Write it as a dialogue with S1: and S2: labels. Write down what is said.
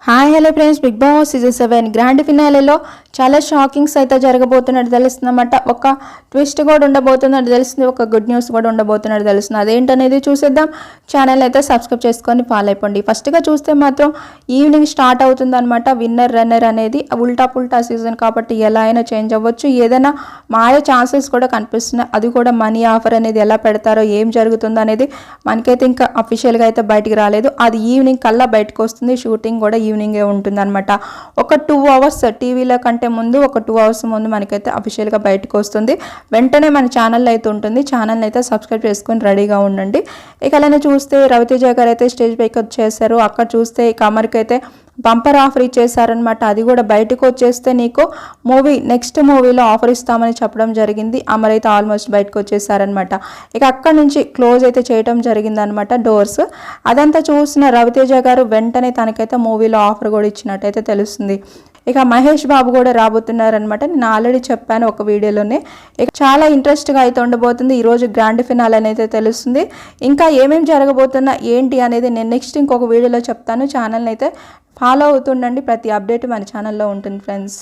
S1: Hi hello friends, big boss season 7 grand ఫినాలేలో చాలా shockings అయితే జరగబోతున్నట్టు తెలుస్తుందన్నమాట. ఒక ట్విస్ట్ కూడా ఉండబోతున్నట్టు తెలుస్తుంది, ఒక గుడ్ న్యూస్ కూడా ఉండబోతున్నట్టు తెలుస్తుంది. అదేంటనేది చూసేద్దాం. ఛానల్ అయితే సబ్స్క్రైబ్ చేసుకొని ఫాలో అయిపోండి. ఫస్ట్గా చూస్తే మాత్రం ఈవినింగ్ స్టార్ట్ అవుతుందన్నమాట. విన్నర్ రన్నర్ అనేది ఉల్టా పుల్టా సీజన్ కాబట్టి ఎలా అయినా చేంజ్ అవ్వచ్చు, ఏదైనా మారే ఛాన్సెస్ కూడా కనిపిస్తున్నాయి. అది కూడా మనీ ఆఫర్ అనేది ఎలా పెడతారో, ఏం జరుగుతుందో అనేది మనకైతే ఇంకా అఫీషియల్గా అయితే బయటికి రాలేదు. అది ఈవినింగ్ కల్లా బయటకు వస్తుంది. షూటింగ్ కూడా ఈవినింగే ఉంటుందన్నమాట. ఒక 2 hours టీవీలో కంటే ముందు, ఒక 2 hours ముందు మనకైతే అఫీషియల్గా బయటకు వస్తుంది. వెంటనే మన ఛానల్ అయితే ఉంటుంది. ఛానల్ అయితే సబ్స్క్రైబ్ చేసుకొని రెడీగా ఉండండి. ఇక అలానే చూస్తే రవితేజ గారు అయితే స్టేజ్ పైకి వచ్చేసారు. అక్కడ చూస్తే కమర్కి అయితే బంపర్ ఆఫర్ ఇచ్చేసారనమాట. అది కూడా బయటకు వచ్చేస్తే నీకు నెక్స్ట్ మూవీలో ఆఫర్ ఇస్తామని చెప్పడం జరిగింది. అమర్ అయితే ఆల్మోస్ట్ బయటకు వచ్చేసారనమాట. ఇక అక్కడ నుంచి క్లోజ్ అయితే చేయడం జరిగిందనమాట డోర్స్. అదంతా చూసిన రవితేజ గారు వెంటనే తనకైతే మూవీలో ఆఫర్ కూడా ఇచ్చినట్టయితే తెలుస్తుంది. ఇక మహేష్ బాబు కూడా రాబోతున్నారనమాట. నేను ఆల్రెడీ చెప్పాను ఒక వీడియోలోనే. ఇక చాలా ఇంట్రెస్ట్గా అయితే ఉండబోతుంది. ఈరోజు గ్రాండ్ ఫినాల్ అనేది తెలుస్తుంది. ఇంకా ఏమేమి జరగబోతున్నా ఏంటి అనేది నేను నెక్స్ట్ ఇంకొక వీడియోలో చెప్తాను. ఛానల్ని అయితే ఫాలో అవుతుండండి. ప్రతి అప్డేట్ మన ఛానల్లో ఉంటుంది ఫ్రెండ్స్.